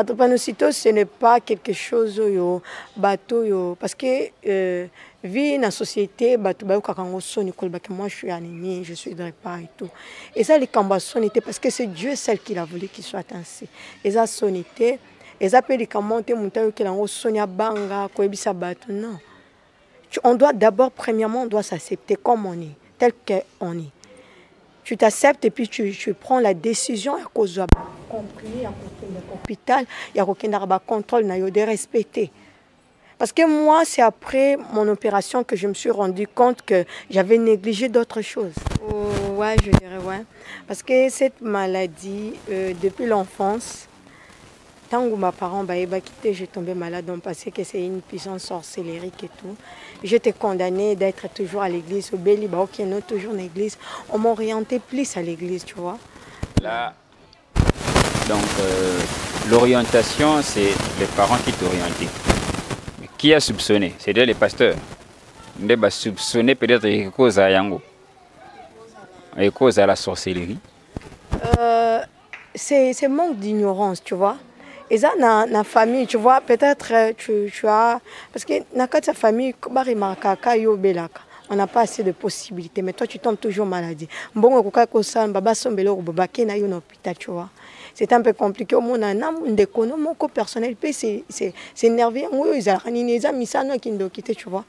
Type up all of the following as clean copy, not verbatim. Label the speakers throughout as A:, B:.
A: La drépanocytose, ce n'est pas quelque chose yo bateau yo parce que vie dans la société bateau ba kakango soni kol ba que moi je suis anémie, je suis drépa et tout. Et ça les combats sonité parce que c'est Dieu seul qui l'a voulu qu'il soit ainsi. Et ça sonité, et ça peut les commenter monter que la sonia banga ko ebisa bateau non. On doit d'abord premièrement on doit s'accepter comme on est, tel qu'on est. Tu t'acceptes et puis tu prends la décision à cause de compris à l'hôpital, il y a aucun contrôle de respecter. Parce que moi, c'est après mon opération que je me suis rendu compte que j'avais négligé d'autres choses. Oh, ouais, je dirais ouais. Parce que cette maladie, depuis l'enfance, tant que mes parents m'ont quitté, j'ai tombé malade, on pensait que c'est une puissance sorcellérique et tout. J'étais condamnée d'être toujours à l'église, au Béli, qui est toujours à l'église. On m'orientait plus à l'église, tu vois.
B: Là, donc, l'orientation, c'est les parents qui t'orientent. Qui a soupçonné? C'est-à-dire les pasteurs. Ils ont soupçonné peut-être les causes à Yango, les causes à la sorcellerie.
A: C'est manque d'ignorance, tu vois. Et ça, dans la famille, tu vois, peut-être tu as... Parce que dans ta famille, on n'a pas assez de possibilités, mais toi, tu tombes toujours maladie. C'est un peu compliqué. Au monde, mon personnel, c'est énervé. Tu vois.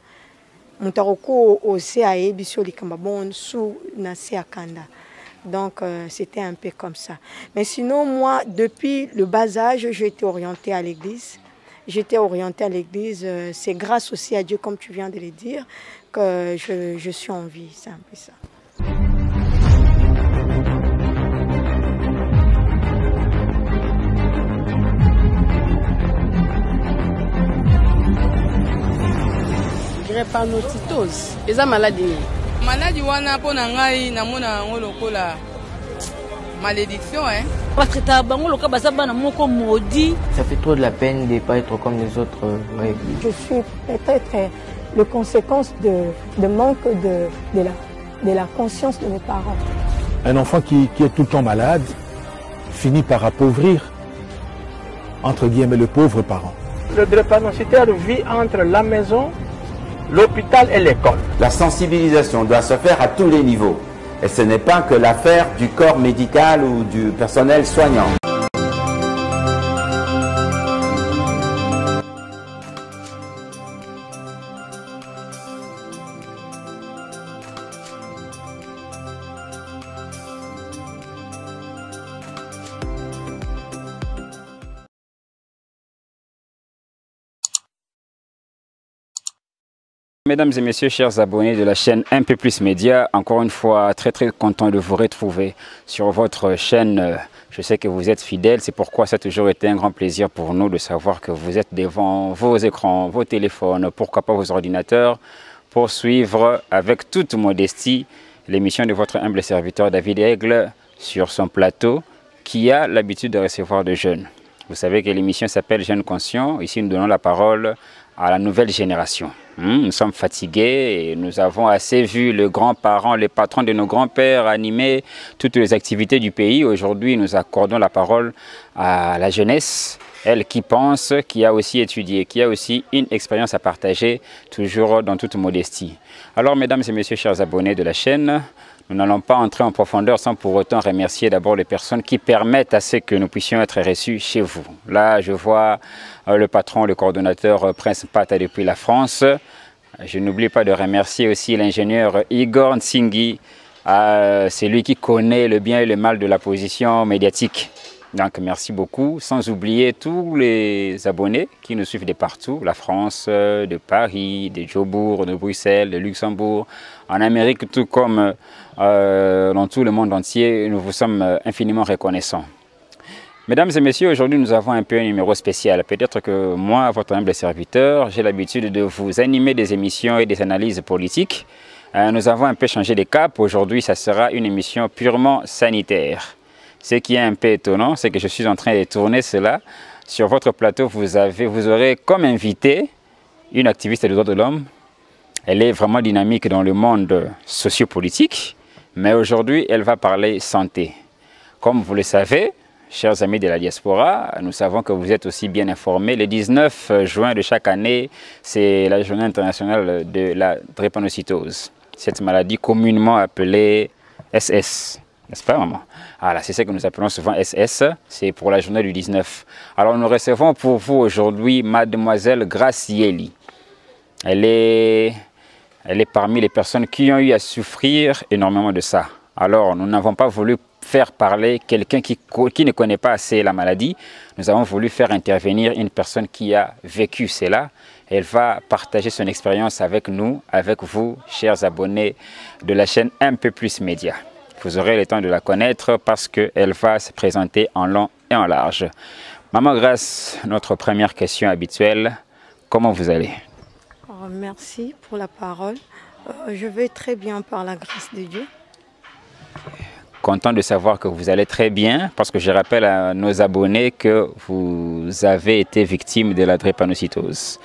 A: Donc, c'était un peu comme ça. Mais sinon, moi, depuis le bas âge, j'ai été orientée à l'église. J'étais orientée à l'église. C'est grâce aussi à Dieu, comme tu viens de le dire, que je suis en vie. C'est un peu ça.
C: Drépanocytose, c'est une maladie. Maladie wana po na ngai na mona ngo lokola malédiction hein.
D: Parce que ta bango loka basaba na moko maudit.
E: Ça fait trop de la peine de ne pas être comme les autres. Ouais.
A: Je suis peut-être le conséquence de manque de la conscience de mes parents.
F: Un enfant qui est tout le temps malade finit par appauvrir entre guillemets le pauvre parent.
G: Le drépanocytaire vit entre la maison, l'hôpital et l'école.
H: La sensibilisation doit se faire à tous les niveaux. Et ce n'est pas que l'affaire du corps médical ou du personnel soignant.
B: Mesdames et messieurs, chers abonnés de la chaîne Un peu plus Média, encore une fois, très content de vous retrouver sur votre chaîne. Je sais que vous êtes fidèles, c'est pourquoi ça a toujours été un grand plaisir pour nous de savoir que vous êtes devant vos écrans, vos téléphones, pourquoi pas vos ordinateurs, pour suivre avec toute modestie l'émission de votre humble serviteur David Aigle sur son plateau qui a l'habitude de recevoir de jeunes. Vous savez que l'émission s'appelle Jeunes Conscients. Ici, nous donnons la parole à la nouvelle génération. Nous sommes fatigués et nous avons assez vu les grands-parents, les patrons de nos grands-pères animer toutes les activités du pays. Aujourd'hui, nous accordons la parole à la jeunesse, elle qui pense, qui a aussi étudié, qui a aussi une expérience à partager, toujours dans toute modestie. Alors, mesdames et messieurs, chers abonnés de la chaîne, nous n'allons pas entrer en profondeur sans pour autant remercier d'abord les personnes qui permettent à ce que nous puissions être reçus chez vous. Là, je vois le patron, le coordonnateur Prince Pata depuis la France. Je n'oublie pas de remercier aussi l'ingénieur Igor Nsinghi. C'est lui qui connaît le bien et le mal de la position médiatique. Donc, merci beaucoup. Sans oublier tous les abonnés qui nous suivent de partout. La France, de Paris, de Jobourg, de Bruxelles, de Luxembourg, en Amérique, tout comme dans tout le monde entier. Nous vous sommes infiniment reconnaissants. Mesdames et messieurs, aujourd'hui nous avons un peu un numéro spécial. Peut-être que moi, votre humble serviteur, j'ai l'habitude de vous animer des émissions et des analyses politiques. Nous avons un peu changé de cap. Aujourd'hui, ça sera une émission purement sanitaire. Ce qui est un peu étonnant, c'est que je suis en train de tourner cela. Sur votre plateau, vous aurez comme invité une activiste des droits de l'homme. Elle est vraiment dynamique dans le monde sociopolitique, mais aujourd'hui, elle va parler santé. Comme vous le savez, chers amis de la diaspora, nous savons que vous êtes aussi bien informés. Le 19 juin de chaque année, c'est la journée internationale de la drépanocytose. Cette maladie communément appelée SS. N'est-ce pas, maman? Voilà, c'est ce que nous appelons souvent SS. C'est pour la journée du 19. Alors, nous recevons pour vous aujourd'hui Mademoiselle Gracieli. Elle est parmi les personnes qui ont eu à souffrir énormément de ça. Alors, nous n'avons pas voulu faire parler quelqu'un qui ne connaît pas assez la maladie. Nous avons voulu faire intervenir une personne qui a vécu cela. Elle va partager son expérience avec nous, avec vous, chers abonnés de la chaîne Un peu plus Média. Vous aurez le temps de la connaître parce qu'elle va se présenter en long et en large. Maman Grace, notre première question habituelle, comment vous allez?
A: Merci pour la parole. Je vais très bien par la grâce de Dieu.
B: Content de savoir que vous allez très bien parce que je rappelle à nos abonnés que vous avez été victime de la drépanocytose.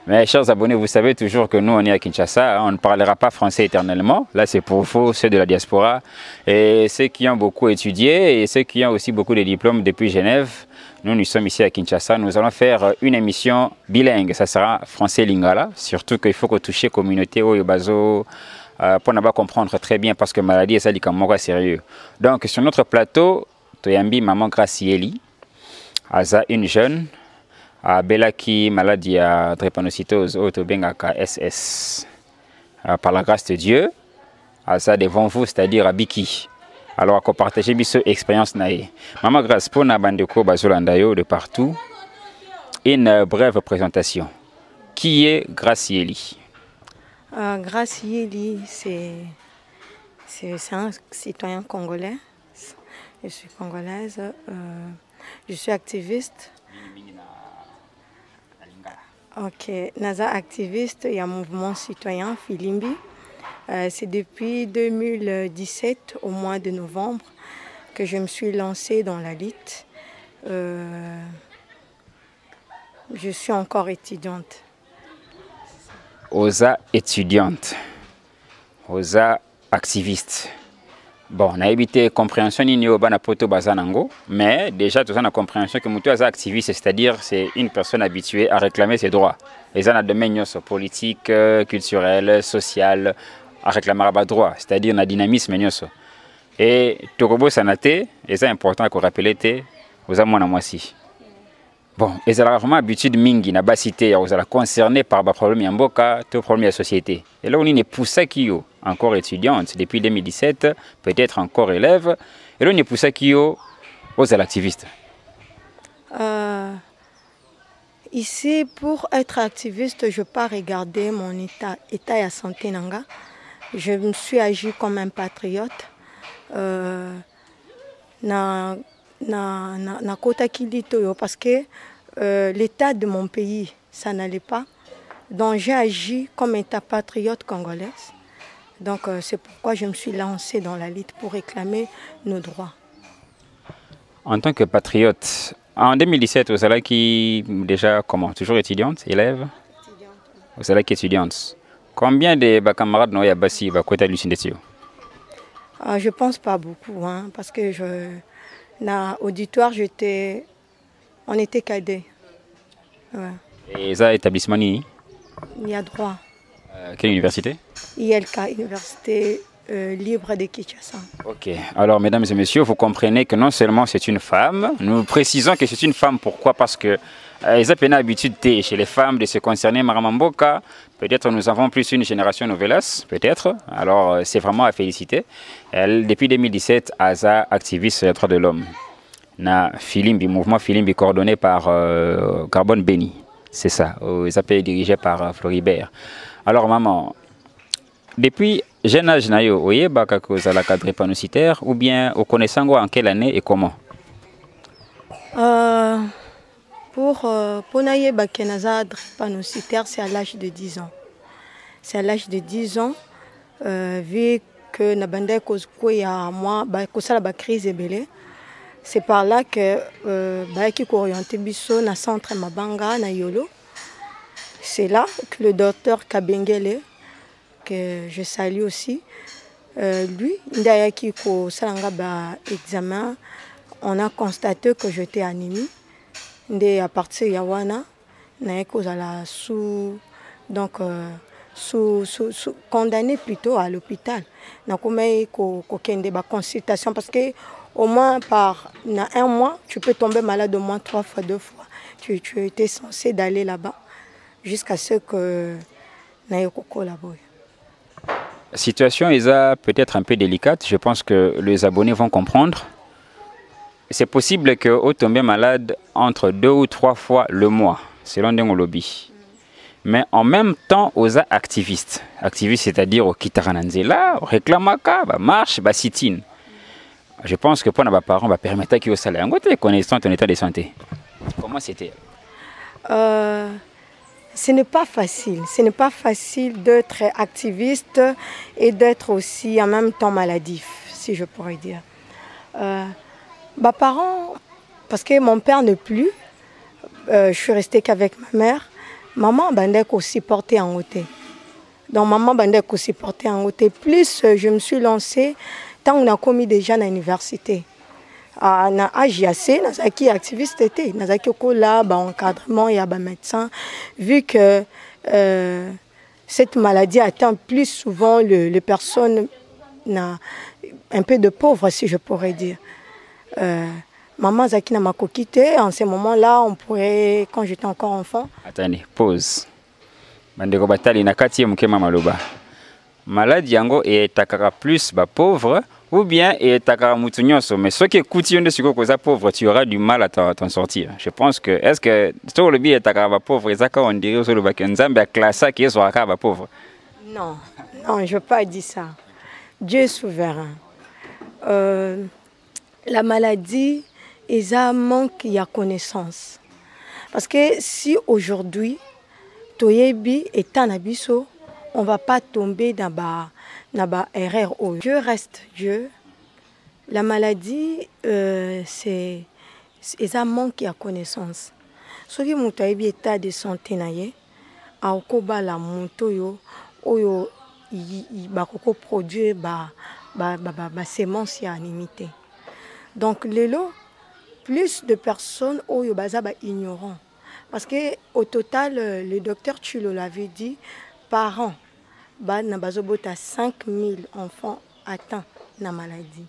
B: Mais chers abonnés, vous savez toujours que nous, on est à Kinshasa, on ne parlera pas français éternellement. Là, c'est pour vous, ceux de la diaspora. Et ceux qui ont beaucoup étudié et ceux qui ont aussi beaucoup de diplômes depuis Genève. Nous sommes ici à Kinshasa. Nous allons faire une émission bilingue. Ça sera français-lingala. Surtout qu'il faut que toucher la communauté au Yobazo pour ne pas comprendre très bien parce que la maladie est ça sérieux. Donc, sur notre plateau, Toyambi Maman Gracieli, Aza, une jeune, a belaki maladie à drépanocytose autobengaka SS. Par la grâce de Dieu, Aza devant vous, c'est-à-dire à Biki. Alors, à partager cette expérience naïe. Maman Grace, pour Nabandeko Bazolandayo de partout, une brève présentation. Qui est Gracieli?
A: Gracieli, c'est un citoyen congolais. Je suis congolaise. Je suis activiste. Ok, Naza activiste, il y a un mouvement citoyen, Filimbi. C'est depuis 2017, au mois de novembre, que je me suis lancée dans la lutte. Je suis encore étudiante.
B: Osa étudiante, Osa activiste. Bon, on a évité compréhension ni au banapoto bazanango, mais déjà tout ça on a compréhension que mutu activiste, c'est-à-dire c'est une personne habituée à réclamer ses droits. Les ana domaines politiques, culturels, social, à réclamer à droit, c'est-à-dire un dynamisme nyoso. Et Togobo sanate, et c'est important qu'on rappelle te, aux amona moisi. Bon, ils ont vraiment habitude mingi na basité, ils sont concernés par des problèmes yamboka, tout problème de la société. Et là on est poussé qui yo, encore étudiante depuis 2017, peut-être encore élève, et là on est poussé qui yo aux activistes.
A: Ici, pour être activiste, je ne peux pas regarder mon état de santé nanga. Je me suis agi comme un patriote. Parce que l'état de mon pays, ça n'allait pas. Donc j'ai agi comme état patriote congolaise. Donc c'est pourquoi je me suis lancée dans la lutte pour réclamer nos droits.
B: En tant que patriote, en 2017, vous allez qui déjà comment? Toujours étudiante, élève? Étudiante. Vous allez qui étudiante? Combien de camarades n'ont bassi côté Lucindetio?
A: Je pense pas beaucoup, hein, parce que dans l'auditoire, on était cadets. Ouais.
B: Et ça, établissement ni?
A: Il y a droit.
B: Quelle université?
A: ILK, Université libre de Kinshasa.
B: Ok. Alors, mesdames et messieurs, vous comprenez que non seulement c'est une femme, nous précisons que c'est une femme. Pourquoi? Parce que ils ont une habitude chez les femmes de se concerner Maramamboka. Peut-être nous avons plus une génération novelas, peut-être. Alors, c'est vraiment à féliciter. Elle, depuis 2017, Aza activiste sur les droits de l'homme. Na Filimbi, mouvement Filimbi coordonné par Carbone Béni. C'est ça, ils appellent dirigé par Floribert. Alors, maman, depuis jeune âge, vous voyez, vous avez la drépanocytaire ou bien vous connaissez en quelle année et comment?
A: Pour naïe bakenaza drépanocytaire, c'est à l'âge de 10 ans. C'est à l'âge de 10 ans, vu que nabandé kozkoya moi kosala ba crise ebele. C'est par là que qui orienté biso na centre Mabanga na Yolo. C'est là que le docteur Kabengele, que je salue aussi, lui, ndayaki ko salanga ba examen on a constaté que j'étais anémie. Et à partir de Yawana, donc condamné plutôt à l'hôpital. Donc on a eu des consultations parce que au moins par un mois, tu peux tomber malade au moins 3 fois, 2 fois. Tu étais censé d'aller là-bas jusqu'à ce que na yoko là-bas.
B: La situation est peut-être un peu délicate. Je pense que les abonnés vont comprendre. C'est possible que vous tombez malade entre 2 ou 3 fois le mois, selon des lobby. Mais en même temps, aux activistes. Activistes, c'est-à-dire au Kitarananzela, au Réclamaka, au Marche, au Sit-in. Je pense que pour nos parents, va permettre qu'ils soient là. En gros, connaissant ton état de santé. Comment c'était?
A: Ce n'est pas facile. Ce n'est pas facile d'être activiste et d'être aussi en même temps maladif, si je pourrais dire. Mes parents, parce que mon père n'est plus, je suis restée qu'avec ma mère. Maman bandait aussi portée en hauteur. Donc maman bandait aussi portée en hauteur. Plus je me suis lancée, tant on a commis déjà à l'université. Na AJAC, nazaki activiste était, nazaki là, encadrement et médecin. Vu que cette maladie atteint plus souvent les personnes un peu de pauvres, si je pourrais dire. Maman Zaki n'a pas quitté. En ce moment-là, on pourrait, quand j'étais encore enfant.
B: Attendez, pause. Bandeko batali na kati mukema maloba. Maladie yango et takara plus ba pauvre ou bien et takara mutunyoso. Mais ceux qui écoutent yon de ce que pauvre, tu auras du mal à t'en sortir. Je pense que est-ce que sur le billet takara ba pauvre, ezaka on dirait sur le bakenzambe a classa qui est sur ba pauvre.
A: Non, non, je veux pas dire ça. Dieu est souverain. La maladie, il y a un manque de connaissance. Parce que si aujourd'hui, Toyebi est un abisso, on ne va pas tomber dans la erreur. Dieu reste Dieu. La maladie, c'est un manque de connaissance. Si vous avez un état de santé, vous avez produit des semences limité. Donc, plus de personnes sont ignorants. Parce qu'au total, le docteur Chulo l'avait dit, par an, il y a 5000 enfants atteints de la maladie.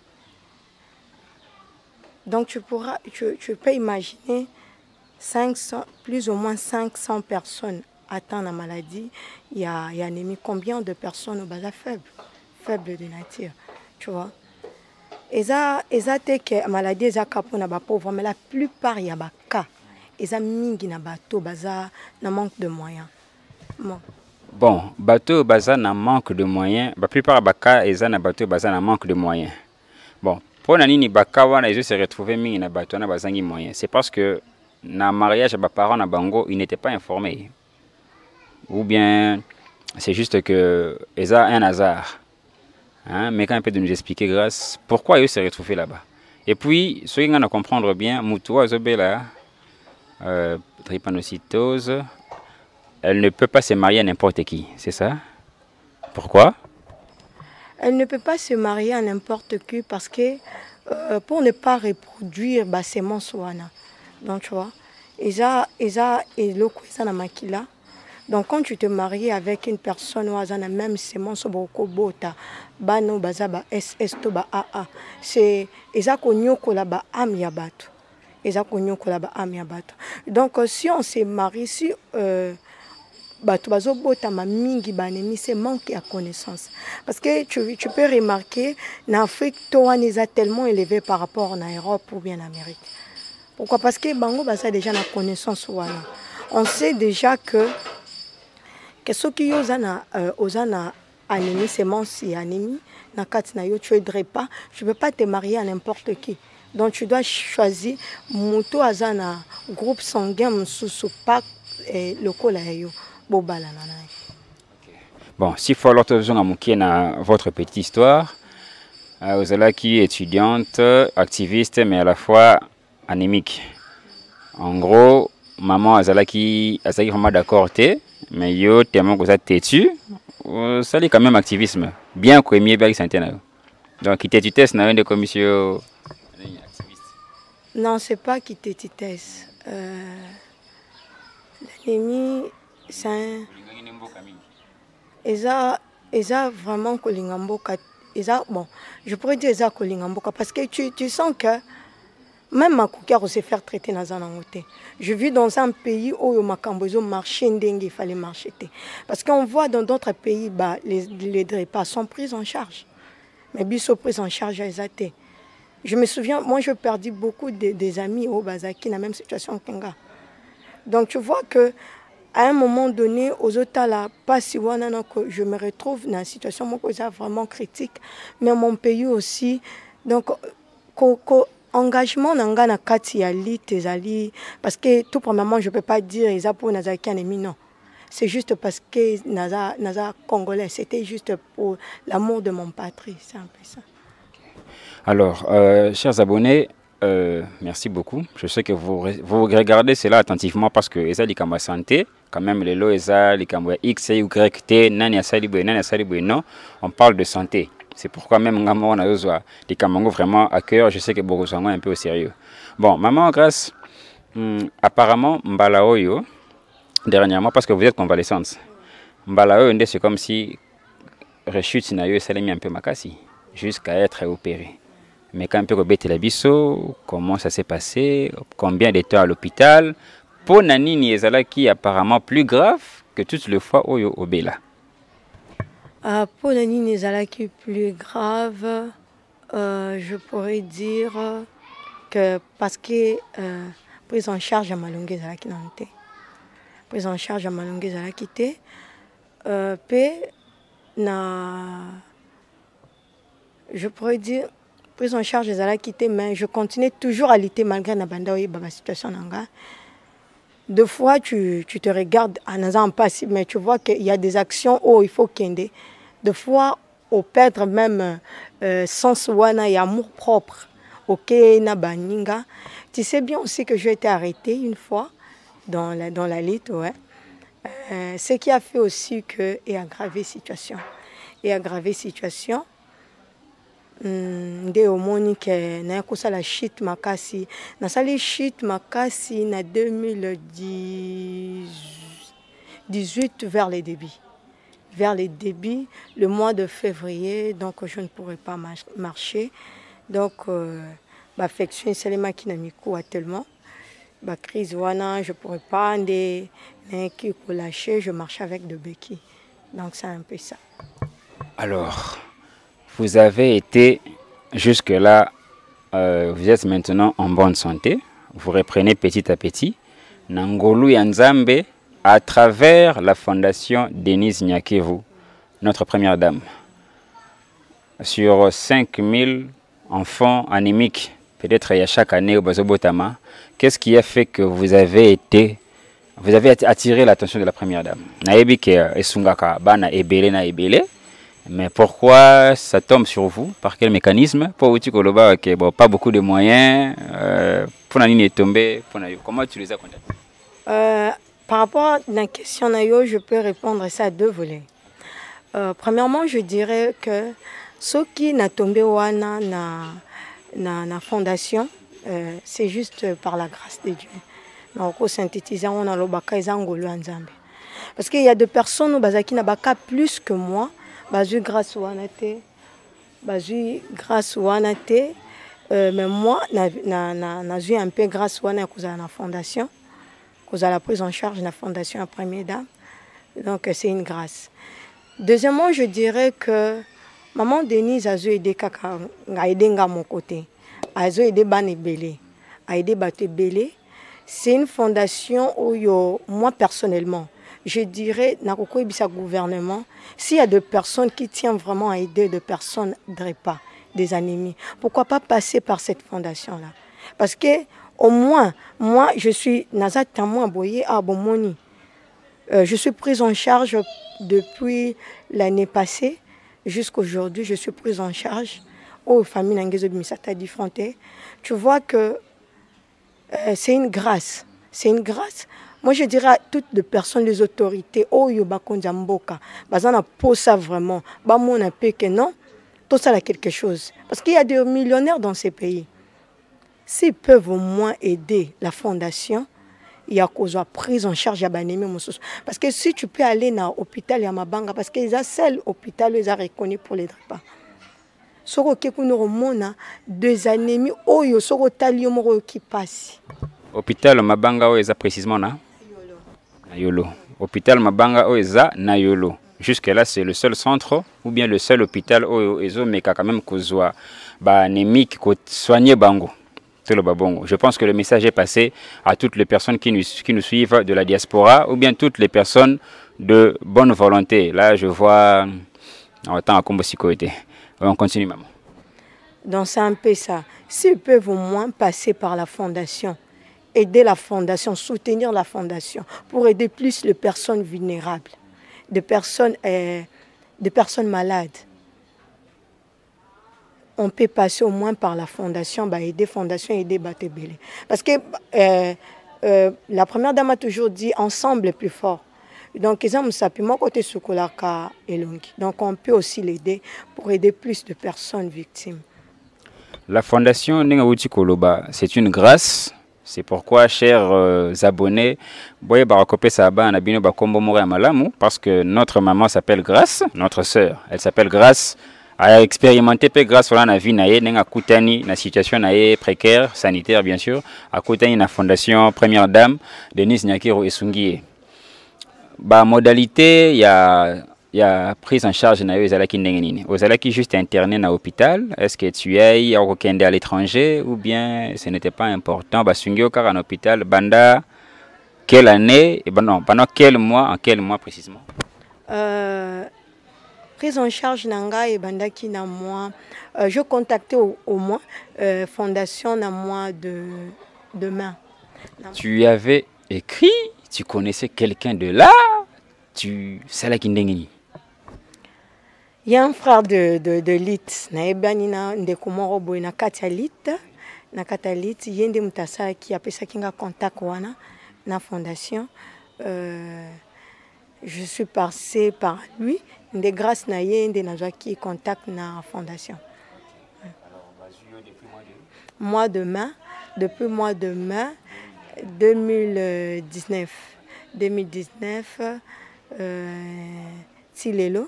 A: Donc, tu peux imaginer plus ou moins 500 personnes atteintes de la maladie. Il y a anémie. Combien de personnes sont faibles de nature, tu vois? Et ça, que la maladie est pauvre, mais la plupart il y a des cas. Et ça, mingi na bateau, na manque de moyens.
B: Bon, bateau, na manque de moyens. La plupart des cas, ils ont bateau, na manque de moyens. Bon, pour nani ni baka wana ils se retrouver mingi na bateau na bazangi moyens. C'est parce que na mariage ba parents na bango, ils n'étaient pas informés. Ou bien c'est juste que ils ont un hasard. Hein, mais quand même peut de nous expliquer grâce pourquoi ils se retrouvent là-bas. Et puis, ceux qui vont comprendre bien, Moutoua Zobela, drépanocytose, elle ne peut pas se marier à n'importe qui, c'est ça? Pourquoi?
A: Elle ne peut pas se marier à n'importe qui parce que pour ne pas reproduire ses mensouana. Donc tu vois, donc quand tu te maries avec une personne qui a la même semence, c'est donc si on se marie, si c'est manque de connaissance. Parce que tu peux remarquer, en Afrique, toi, on est tellement élevé par rapport en Europe ou bien en Amérique. Pourquoi? Parce que Bango a déjà la connaissance. On sait déjà que ceux qui ont anémie, c'est mon si anémie, tu ne peux pas te marier à n'importe qui. Donc tu dois choisir Mouto Azana, groupe sanguin, pas le colayo.
B: Bon, si faut alors votre petite histoire, vous allez qui étudiante, activiste, mais à la fois anémique. En gros, maman Azalaki vraiment d'accord, mais yo tellement que ça têtu, ça est quand même activisme. Bien que mieux bien santé. Donc il teste dans une commission.
A: Non, c'est pas quitter Titès. L'ennemi, c'est Eza vraiment Kolingamboka. Bon, je pourrais dire Eza Kolingamboka parce que tu sens que même ma coquère se faire traiter dans un angoté. Je vis dans un pays où Makambozo marché n'dengue, il fallait marcher. Parce qu'on voit dans d'autres pays, bah, les repas sont pris en charge. Mais ils sont pris en charge à Ezaté. Je me souviens, moi je perdis beaucoup des amis au Bazaki dans la même situation qu'Enga. Donc tu vois que à un moment donné, aux autres là, pas si je me retrouve dans une situation vraiment critique, mais mon pays aussi. Donc, engagement dans la kati ali tezali parce que tout premièrement je peux pas dire ils pour nazaki ennemi non. C'est juste parce que naza congolais, c'était juste pour l'amour de mon patrie, c'est un peu ça.
B: Alors, chers abonnés, merci beaucoup. Je sais que vous regardez cela attentivement parce que Eza Likamba Santé, quand même les lois Eza Likamba X, Y, T, Nani Asalibwe, non, on parle de santé. C'est pourquoi même Ngamo on a besoin des Kamango vraiment à cœur. Je sais que beaucoup sont un peu au sérieux. Bon, maman Grâce, apparemment Mbalaoyo, dernièrement, parce que vous êtes convalescente, Mbalaoyo, c'est comme si rechute Nayo s'est mis un peu makasi jusqu'à être opéré. Mais quand un peu la biso, comment ça s'est passé, combien de temps à l'hôpital, pour Nanini Ezala qui est apparemment plus grave que toutes les fois au Obela.
A: Pour Nanini Ezala qui est plus grave, je pourrais dire que parce que prise en charge à Malongue Ezala qui n'en était. Prise en charge à Malongue Ezala qui était. Je pourrais dire prise en charge des quitté, mais je continue toujours à lutter malgré la situation. Deux fois, tu te regardes en passé, mais tu vois qu'il y a des actions où il faut qu'il y ait. Deux fois, au perdre même sens wana et amour propre. Ok, na baninga. Tu sais bien aussi que j'ai été arrêtée une fois dans la lutte, ouais. Ce qui a fait aussi que et aggravé situation. Et aggravé situation. Nde omoni ke na kosa la shit makasi na sali shit makasi na 2018 vers les débuts le mois de février, donc je ne pourrais pas marcher, donc affection seulement qui n'a mis quoi tellement crise wana je pourrais pas qui lâcher, je marche avec de béquilles, donc c'est un peu ça. Alors
B: vous avez été jusque-là, vous êtes maintenant en bonne santé, vous reprenez petit à petit. Nangolu Yanzambe, à travers la fondation Denise Nyakevu, notre première dame. Sur 5000 enfants anémiques, peut-être il y a chaque année au Bazobotama, qu'est-ce qui a fait que vous avez attiré l'attention de la première dame? Naebi ke esungaka bana ebele na ebele. Mais pourquoi ça tombe sur vous? Par quel mécanisme? Pour vous dire bon, pas beaucoup de moyens. Pour Nani tomber, comment tu les as contactés?
A: Par rapport à la question, je peux répondre à ça à deux volets. Premièrement, je dirais que ce qui n'a tombé wana na fondation, c'est juste par la grâce de Dieu. Donc, synthétiser, on a l'obaka et zangolo anzambe. Parce qu'il y a des personnes où bazaki na baka plus que moi. Bazu grâce ou anate, mais moi j'ai un peu grâce ou à la fondation, à la prise en charge de la fondation à première dame, donc c'est une grâce. Deuxièmement, je dirais que maman Denise a aidé kaka, a aidé à mon côté, a aidé Bane Belé, a aidé Baté Belé. C'est une fondation où moi personnellement, je dirais, dans le gouvernement, s'il y a des personnes qui tiennent vraiment à aider des personnes DREPA, des anémies, pourquoi pas passer par cette fondation-là? Parce que, au moins, moi, je suis Nazat Tamou Aboye à Bomoni. Je suis prise en charge depuis l'année passée jusqu'à aujourd'hui. Je suis prise en charge aux familles Nangezo de Misata Difronté. Tu vois que c'est une grâce. C'est une grâce. Moi, je dirais à toutes les personnes, les autorités, oh, yoba konjamboka, bazana pour ça vraiment, bah mon appel que non, tout ça a quelque chose. Parce qu'il y a des millionnaires dans ces pays. s'ils peuvent au moins aider la fondation, il y a cause de prise en charge à Banémi. Parce que si tu peux aller dans l'hôpital, il y a Mabanga, parce qu'ils ont seul hôpital, ils ont reconnu pour les repas. Si on a 2 anémies, oyo soko talio moro qui passe.
B: Hôpital Mabanga oeza précisément na Yolo. Hôpital Mabanga oeza na Yolo. Jusque là c'est le seul centre ou bien le seul hôpital oyo ezo meka quand même kozwa ba anémique ko soigner bango. Je pense que le message est passé à toutes les personnes qui nous suivent de la diaspora ou bien toutes les personnes de bonne volonté. Là je vois autant à Kombo Sikoete. On continue, maman.
A: Donc c'est un peu ça. S'ils peuvent au moins passer par la fondation, aider la fondation, soutenir la fondation, pour aider plus les personnes vulnérables, des personnes malades. On peut passer au moins par la fondation, bah, aider la fondation, aider Batebele. Parce que la première dame a toujours dit ensemble est plus fort. Donc, on peut aussi l'aider pour aider plus de personnes victimes.
B: La fondation Nengawuti Koloba, c'est une grâce. C'est pourquoi, chers abonnés, parce que notre maman s'appelle Grâce, notre sœur, elle s'appelle Grâce, a expérimenté grâce à la vie na kutani na situation précaire, sanitaire bien sûr, à kutani na fondation Première Dame Denise Nyakiro Esungie. Ba modalité y a prise en charge na yo ezalaki ndenge nini ozalaki juste interné na hôpital, est-ce que tu es okokende à l'étranger ou bien ce n'était pas important basungi okaka na hôpital banda quelle année et non pendant quel mois, en quel mois précisément?
A: Prise en charge nanga et banda ki na mois je contactais au moins fondation na mois de mai.
B: Tu avais écrit, tu connaissais quelqu'un de là, tu sais la kindengini.
A: Il y a un frère de Lit, na ebani na ndekomoro boy na katia Lit, na katia Lit, yende mutasa qui a pesa kinga contact wana na fondation. Je suis passée par lui, de grâce na yende na qui contact na fondation. Depuis mois de mai 2019, Tilelo,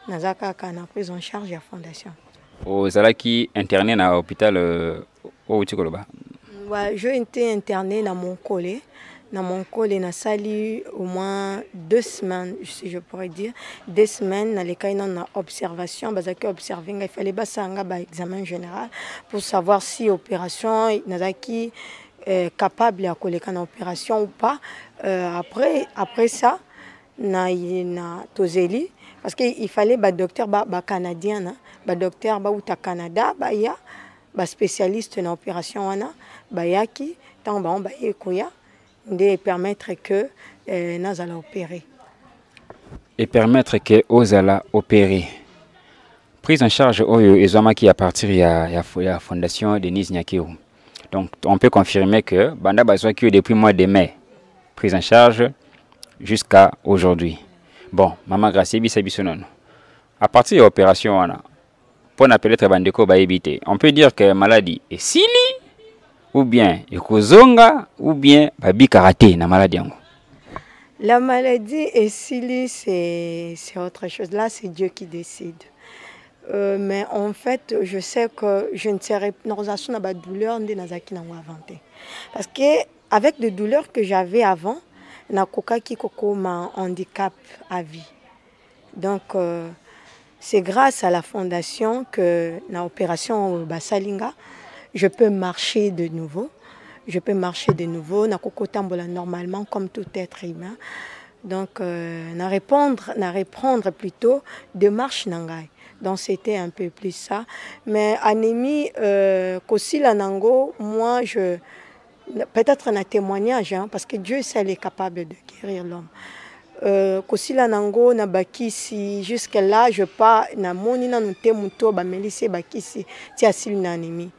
A: Nazaka a pris en charge la fondation.
B: Au Zalaki interné dans l'hôpital au Tikoloba.
A: Ouais, j'ai été interné dans mon collège. Dans mon collège, na sali au moins 2 semaines, si je pourrais dire, 2 semaines dans les cas na observation, bazaki observer, il fallait passer un examen général pour savoir si opération nazaki capable de coller une opération ou pas. Après ça, na tozeli parce qu'il fallait ba docteur canadien, ba docteur ba uta Canada, ba ya ba spécialiste en opération wana, ba yaki tant ba on ba ekoya de permettre que nous allons opérer.
B: Et permettre que nous allons opérer. Prise en charge oyo ezoma qui à partir de la fondation Denise Nyakiro. Donc on peut confirmer que banda bazwa qui depuis mois de mai prise en charge jusqu'à aujourd'hui. Bon, maman Gracie bisabisonon. À partir de l'opération pour appeler très bandeko ba éviter. On peut dire que maladie est sili ou bien ekozonga ou bien babi karaté na maladie yango.
A: La maladie est sili, c'est autre chose. Là, c'est Dieu qui décide. Mais en fait, je sais que je ne serai pas dans la douleur de Nazaki n'a inventé. Parce que avec les douleurs que j'avais avant, nakoka qui koko ma handicap à vie. Donc c'est grâce à la fondation que na opération Basalinga, je peux marcher de nouveau. Je peux marcher de nouveau, nakoko tambola normalement comme tout être humain. Donc na reprendre plutôt de marche nangai. Donc c'était un peu plus ça. Mais anémie, Kosila Nango, moi je peut-être un témoignage, hein, parce que Dieu seul est capable de guérir l'homme. Kosila Nango na bakisi jusque là je pas na moni na nute muto ba melise bakisi ti asili na anémie.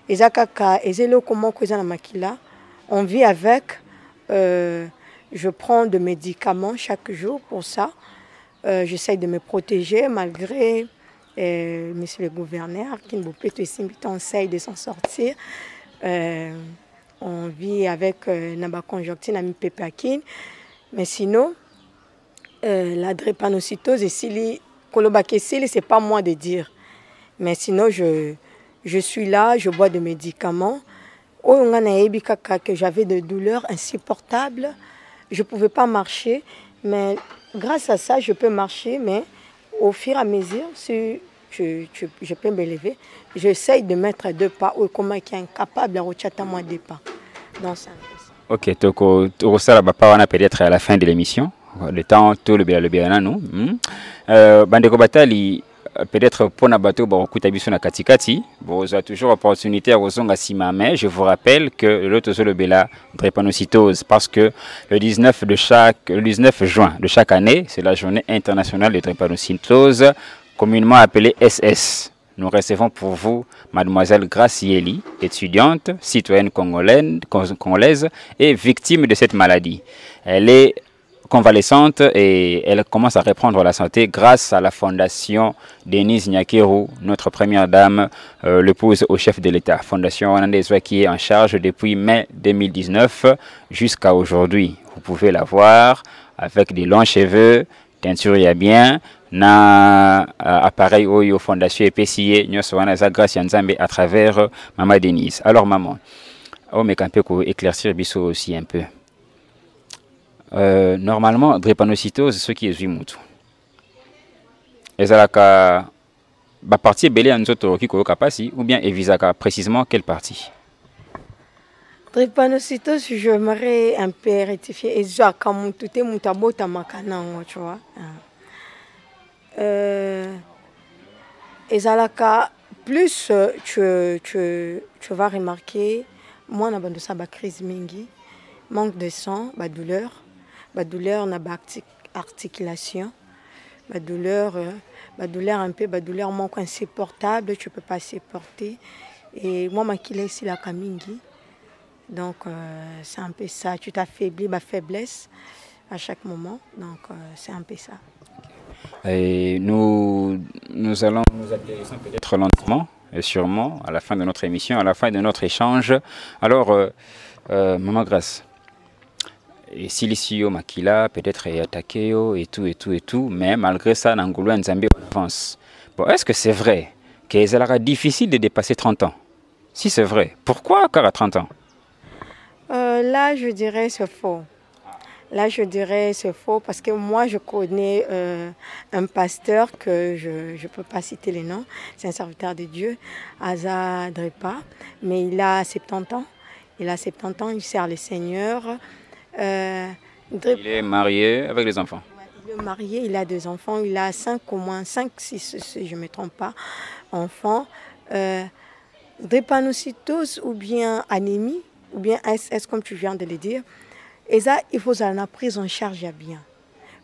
A: Ezakaka ezelo comment koza na makila. On vit avec. Je prends des médicaments chaque jour pour ça. J'essaie de me protéger malgré monsieur le gouverneur qui ne peut pas essayer de s'en sortir. On vit avec la conjonctine à mi-pépakine. Mais sinon, la drépanocytose et Sili, c'est pas moi de dire. Mais sinon, je suis là, je bois des médicaments. Que j'avais des douleurs insupportables. Je ne pouvais pas marcher. Mais grâce à ça, je peux marcher. Mais au fur et à mesure, si je peux me lever, j'essaye de mettre 2 pas. Ou comment qui est incapable de rechatter moins 2 pas. Donc, c'est un peu ça.
B: Ok, donc ça va peut-être à la fin de l'émission. Le temps, tout le bien, nous. Bandeko Batali, peut-être pour Nabato, Kutabiso na Katikati, vous avez toujours l'opportunité à Rosonga Simame. Je vous rappelle que l'autre le Bela drépanocytose, parce que le 19 juin de chaque année, c'est la journée internationale de drépanocytose, communément appelée SS. Nous recevons pour vous Mademoiselle Gracieli, étudiante, citoyenne congolaise et victime de cette maladie. Elle est convalescente et elle commence à reprendre la santé grâce à la fondation Denise Nyakeru, notre première dame, l'épouse au chef de l'État. Fondation Wanandezwa qui est en charge depuis mai 2019 jusqu'à aujourd'hui. Vous pouvez la voir avec des longs cheveux, teinture ya bien, na appareil Oyo Fondation EPCA, nous avons grâce à travers Maman Denise. Alors maman, on me peut éclaircir biso aussi un peu. Normalement, drépanocytose, ce qui est Zwimutu. Et ça la partie belé en zoto qui kapasi ou bien evisaka précisément quelle partie?
A: Drépanocytose, j'aimerais un peu rectifier. Et ça, comme tout est mutabo tamakana, tu vois. Et ça la plus tu vas remarquer, moi on a ça crise mingi, manque de sang, douleur na articulation, douleur un peu, douleur manque insupportable, tu peux pas supporter. Et moi ma kile ici la kamingi. Donc c'est un peu ça, tu t'affaiblis, faiblesse à chaque moment. Donc c'est un peu ça.
B: Et nous allons nous intéresser peut-être lentement et sûrement à la fin de notre émission, à la fin de notre échange. Alors, Maman Grace, Silicio Makila, peut-être attaqué et tout, mais malgré ça, Nangolo Nzambe avance. Bon, est-ce que c'est vrai qu'il sera difficile de dépasser 30 ans? Si c'est vrai, pourquoi encore à 30 ans?
A: Là, je dirais c'est faux. Là, je dirais c'est faux parce que moi, je connais un pasteur que je ne peux pas citer les noms. C'est un serviteur de Dieu, Asa Drepa, mais il a 70 ans. Il sert le Seigneur.
B: Il est marié avec des enfants.
A: Il est marié, il a 2 enfants. Il a 5 au moins, 5, 6, si je ne me trompe pas, enfants. Drépanocytose ou bien anémie, ou bien SS, comme tu viens de le dire. Et ça, il faut la prise en charge bien.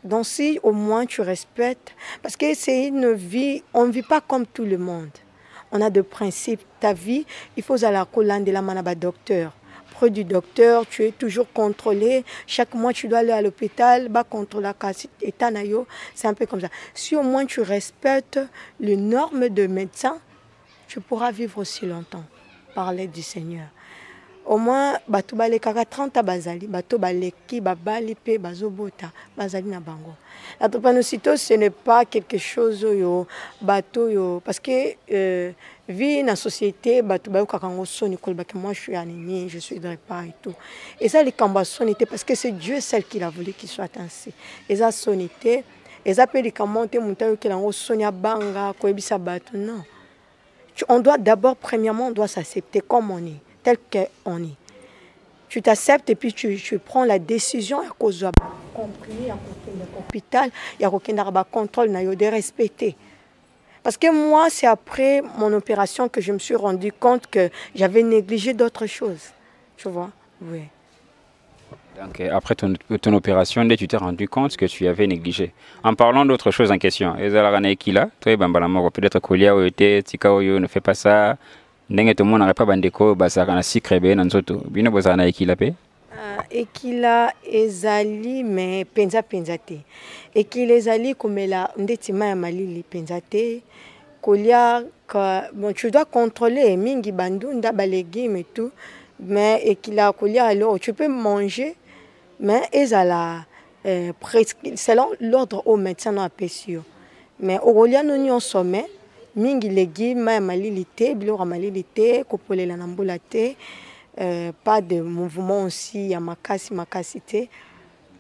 A: Donc si au moins tu respectes, parce que c'est une vie, on ne vit pas comme tout le monde. On a des principes. Ta vie, il faut la colonne de la manaba docteur. Près du docteur, tu es toujours contrôlé. Chaque mois, tu dois aller à l'hôpital, contrôler la casse et tanayo. C'est un peu comme ça. Si au moins tu respectes les normes de médecin, tu pourras vivre aussi longtemps par l'aide du Seigneur. Au moins, bato balekaka 30 bazali, bato baleki, babali pe bazobota, bazali na bango. La drépanocytose, ce n'est pas quelque chose yo, bato yo, parce que vie dans la société, bato bayo kakango soni kolba que moi je suis anémie, je suis drépa et tout. Et ça les kamba sonité parce que c'est Dieu seul qui l'a voulu qu'il soit ainsi. Et ça sonité, et ça peut les kamonte montayo que lango sonia banga ko ebisa bato non. On doit d'abord premièrement on doit s'accepter comme on est. Tel qu'on est. Tu t'acceptes et puis tu prends la décision à cause de compris, à cause de l'hôpital, il y a aucun contrôle, de respecter. Parce que moi, c'est après mon opération que je me suis rendu compte que j'avais négligé d'autres choses. Tu vois? Oui.
B: Donc après ton opération, tu t'es rendu compte que tu avais négligé. En parlant d'autre chose en question, peut-être que ne fait pas ça. Ndenge tout le monde n'aurait pas bandeko basaka na sucre be na nzoto bino bozana na ekila pe
A: ekila ezali mais penza te ekila ezali komela ndeti ma ya malili penza te kolia bon tu dois contrôler mingi bandunda ba légumes et tout mais et qu'il a kolia alors tu peux manger mais ezala selon l'ordre au médecin non apprécié mais au kolia non yon sommet mingi légumes ma malilité biloko malilité kopolela na mbula te pas de mouvement aussi ya makasité.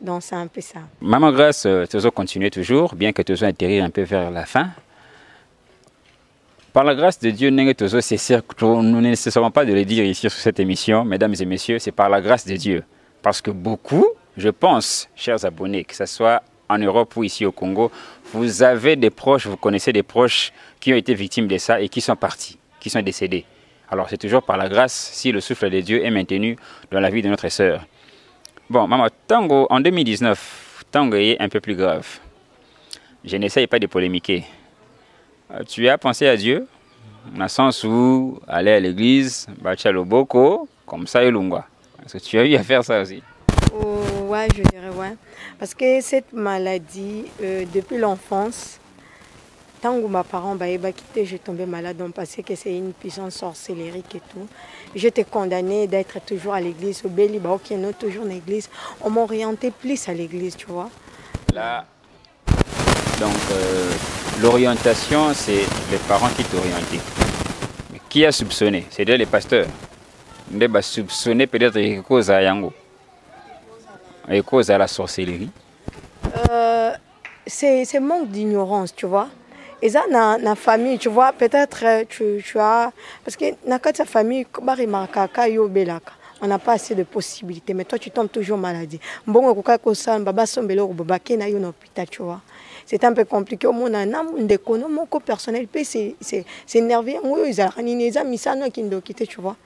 A: Donc c'est un peu ça.
B: Maman Grâce, tu dois continuer toujours, bien que tu dois atterrir un peu vers la fin. Par la grâce de Dieu, nous ne nécessairement pas de le dire ici sur cette émission, mesdames et messieurs, c'est par la grâce de Dieu. Parce que beaucoup, je pense, chers abonnés, que ce soit en Europe ou ici au Congo, vous avez des proches, vous connaissez des proches qui ont été victimes de ça et qui sont partis, qui sont décédés. Alors c'est toujours par la grâce si le souffle de Dieu est maintenu dans la vie de notre sœur. Bon, maman, tango, en 2019, tango est un peu plus grave. Je n'essaye pas de polémiquer. Tu as pensé à Dieu, dans le sens où aller à l'église, bâtir le boko, comme ça et l'ungwa. Est-ce que tu as eu à faire ça aussi?
A: Oh, ouais, je dirais ouais. Parce que cette maladie, depuis l'enfance, tant que mes parents m'ont quitté, j'ai tombé malade, donc parce que c'est une puissance sorcellérique et tout. J'étais condamnée d'être toujours à l'église, au Béli, toujours à l'église. On m'orientait plus à l'église, tu vois.
B: Là, donc, l'orientation, c'est les parents qui t'orientent. Mais qui a soupçonné? C'est les pasteurs. Ils ont soupçonné peut-être les causes à Yango. Les causes à la sorcellerie.
A: C'est manque d'ignorance, tu vois. Et ça, dans la famille, tu vois, peut-être tu as... Parce que dans ta famille, on n'a pas assez de possibilités. Mais toi, tu tombes toujours maladie. Bon, tu vois. C'est un peu compliqué. Mon personnel, c'est énervé. Tu vois.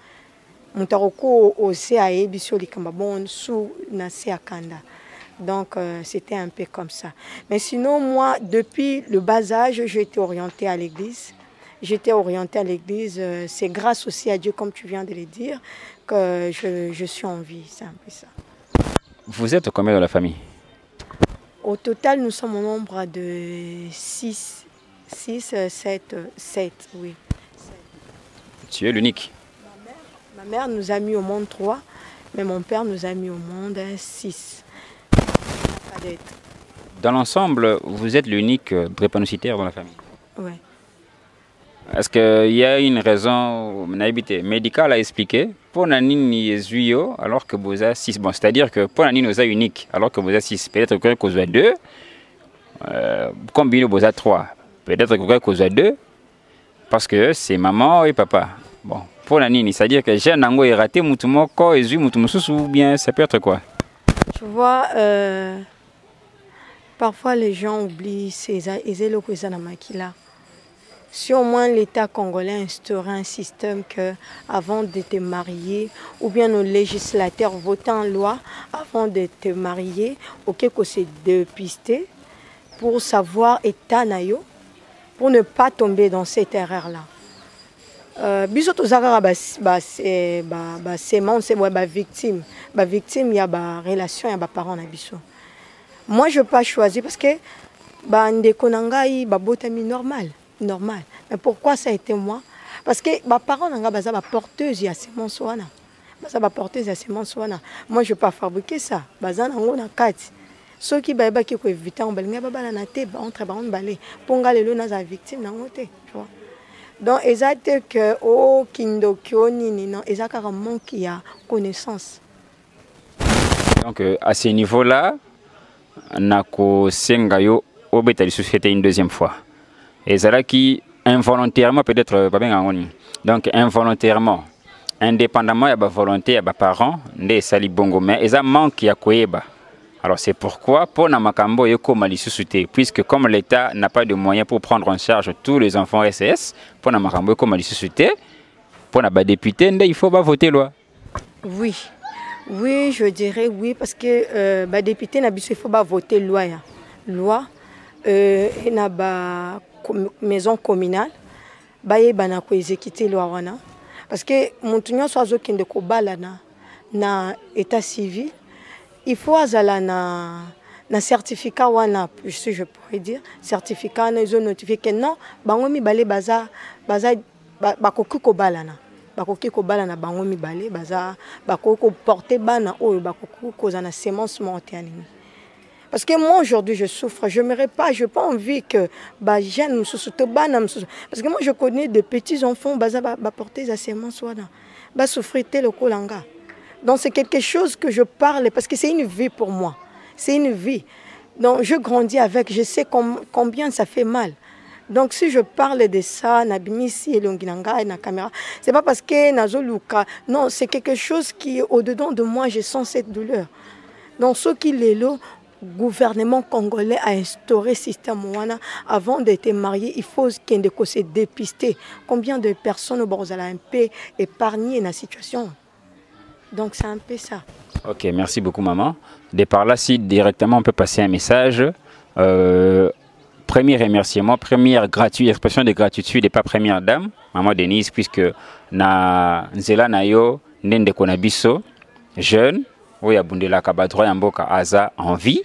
A: Donc, c'était un peu comme ça. Mais sinon, moi, depuis le bas âge, j'ai été orientée à l'église. J'étais orientée à l'église. C'est grâce aussi à Dieu, comme tu viens de le dire, que je suis en vie. C'est un peu ça.
B: Vous êtes combien dans la famille?
A: Au total, nous sommes au nombre de 6, 7, oui.
B: Tu es l'unique?
A: Ma mère nous a mis au monde 3, mais mon père nous a mis au monde 6.
B: Dans l'ensemble, vous êtes l'unique drépanocytaire dans la famille?
A: Oui.
B: Est-ce qu'il y a une raison médicale à expliquer pour Nanini et alors que vous avez 6? Bon, c'est-à-dire que pour Nanini, vous êtes unique alors que vous avez 6. Peut-être que vous avez 2. Combien vous avez 3? Peut-être que vous avez 2. Parce que c'est maman et papa. Bon, pour Nanini, c'est-à-dire que j'ai un ango est raté, moutoumoko et moutoumoussou, ou bien ça peut être quoi?
A: Tu vois, parfois les gens oublient ces éloquents là. Si au moins l'État congolais instaurait un système que avant de te marier, ou bien nos législateurs votent en loi avant de te marier, ok, que c'est dépisté pour savoir état nayo, pour ne pas tomber dans cette erreur-là. Biso tozaka victime, il y a ba relation, il y a ba parents na biso. Moi je pas choisi parce que ndeko nangai babotami normal. Mais pourquoi ça a été moi? Parce que mes parents n'ont pas porteuse à semence wana. Porteuse à semence wana. Moi je pas fabriquer ça. Bazana ngona kati. Ceux qui ba ki ko éviter on balinga babala na te entre ba on balé. Ponga lelo na za victime na ngote, tu vois. Donc exact que au kindokyo nini non, exact manque il y a connaissance.
B: Donc à ce niveau-là, nako sengayo obetali société une deuxième fois. Et ça qui involontairement peut-être pas bien. Donc involontairement, indépendamment de la volonté de parents, des sali bongo mais ça manque ya koeba. Alors c'est pourquoi pour namakambo yeko malisusuté puisque comme l'État n'a pas de moyens pour prendre en charge tous les enfants SS, pour namakambo yeko malisusuté, pour na ba député il faut pas voter loi.
A: Oui, je dirais oui parce que ba député na biso il faut pas voter loi ya. Loi et na ba maison communale baye bana ko exécuter loi wana parce que montunyo soazo kende ko balana na état civil il faut azala na certificat wana, si je pourrais dire, certificat na ils ont notifié que non, bango mibale baza bakoki kobalana. Bakoki kobalana bango mibale baza bakoko porter bana oyo bakoki kozana sémence montagne. Parce que moi aujourd'hui je souffre, je n'ai pas envie que les jeunes me souffrent. Parce que moi je connais de petits enfants qui portent des sémences, qui souffrent le kolanga. Donc c'est quelque chose que je parle parce que c'est une vie pour moi. C'est une vie. Donc je grandis avec, je sais combien ça fait mal. Donc si je parle de ça, Nabimisi et Longinanga et la caméra, c'est pas parce que Nazoluka, non, c'est quelque chose qui est au-dedans de moi, je sens cette douleur. Donc ceux qui l'élo, le gouvernement congolais a instauré le système Ouana. Avant d'être marié, il faut qu'il y ait se dépister. Combien de personnes ont un peu épargnées dans la situation. Donc c'est un peu ça.
B: Ok, merci beaucoup maman. De par là, si directement on peut passer un message, premier remerciement, première expression de gratitude et pas première dame, maman Denise, puisque na nzela na yo nende konabiso jeune. Oui, Abundela Kabadroy Amboka Aza en vie.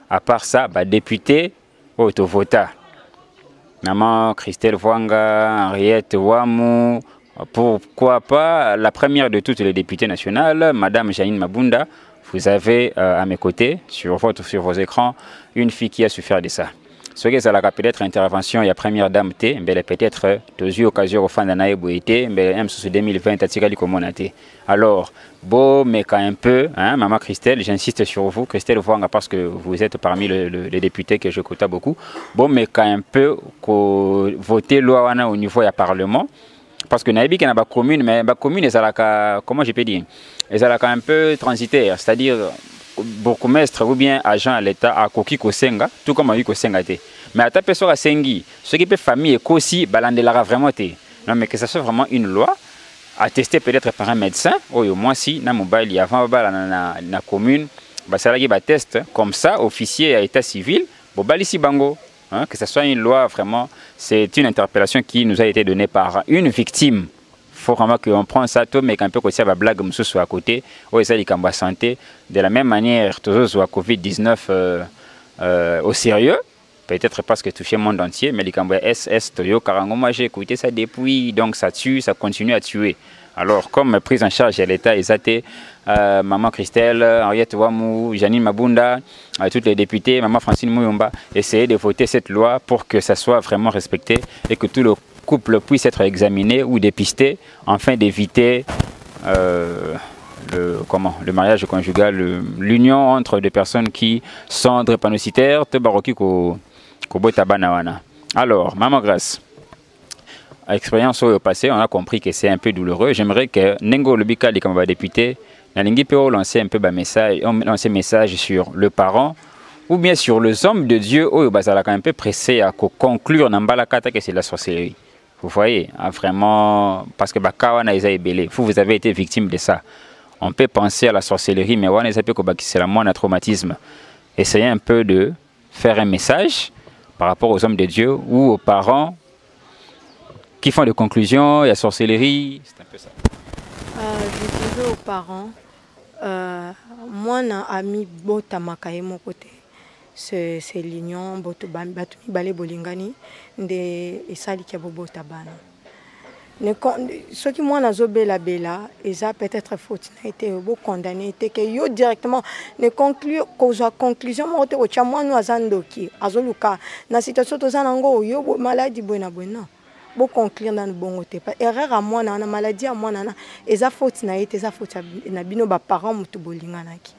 B: À part ça, député, auto-vota. Maman Christelle Vwanga, Henriette Ouamou, pourquoi pas la première de toutes les députées nationales, Madame Janine Mabunda. Vous avez à mes côtés, sur vos écrans, une fille qui a su faire de ça. Ce qui est peut-être intervention, il y a première dame T, mais peut-être deux occasions au fin d'année Boité, mais M. 2020 Atikali Komonate. Alors, bon, mais quand un peu, hein, Maman Christelle, j'insiste sur vous, Christelle Vwanga, parce que vous êtes parmi les députés que je côtoie beaucoup. Bon, mais quand un peu, voter loi au niveau du Parlement, parce que Naïbi qui n'a pas commune, mais la commune, comment je peux dire, elle est un peu transitaire, c'est-à-dire bourgmestre ou bien agent à l'État à Koki Kosenga, tout comme à eu Kosenga. Mais à ta personne à Sengi, ce qui peut famille et Kosi, balandelara vraiment. Non, mais que ça soit vraiment une loi, attestée peut-être par un médecin, ou au moins si, dans mobile, il y a la commune, ça y a test, comme ça, officier à état civil, ici bango. Hein, que ce soit une loi, vraiment, c'est une interpellation qui nous a été donnée par une victime. Il faut vraiment qu'on prenne ça, tout, mais qu'un peu aussi la blague soit à côté, ou ça dit qu'on santé. De la même manière, toujours à Covid-19 au sérieux, peut-être parce que touché le monde entier, mais les Cambouais SS, Toyo, Karango, moi j'ai écouté ça depuis, donc ça tue, ça continue à tuer. Alors, comme prise en charge à l'État, ils étaient Maman Christelle, Henriette Ouamou, Janine Mabunda, toutes les députés, Maman Francine Mouyomba, essayer de voter cette loi pour que ça soit vraiment respecté et que tout le couple puisse être examiné ou dépisté, afin d'éviter le mariage conjugal, l'union entre des personnes qui sont drépanocytaires, alors, Maman Grâce. Expérience au passé, on a compris que c'est un peu douloureux. J'aimerais que Nengo Lubika, comme député, Nalingi Péo lancer un peu un message sur le parent ou bien sur les hommes de Dieu où il a un peu pressé à conclure que c'est la sorcellerie. Vous voyez, vraiment, parce que vous avez été victime de ça. On peut penser à la sorcellerie, mais c'est la moindre traumatisme. Essayez un peu de faire un message par rapport aux hommes de Dieu ou aux parents qui font des conclusions, il y a sorcellerie, c'est un peu ça.
A: Je disais aux parents, moi, j'ai ami Bota Makaye mon côté. C'est l'union, Bota Batumi Bale Bolingani, de Esali Kiabobota Bana. Ce qui moi n'a pas bela, ils ont peut-être faute, été condamné, que yo directement ne conclure cause conclusion moi au chamon nous azandoki, azoluka, na situation tozanango yo maladie buena buena. Bon conclure dans le bon côté. Erreur à moi, na maladie à moi, na eza faute na été, eza faute na bino ba parents mutu bolinga naki.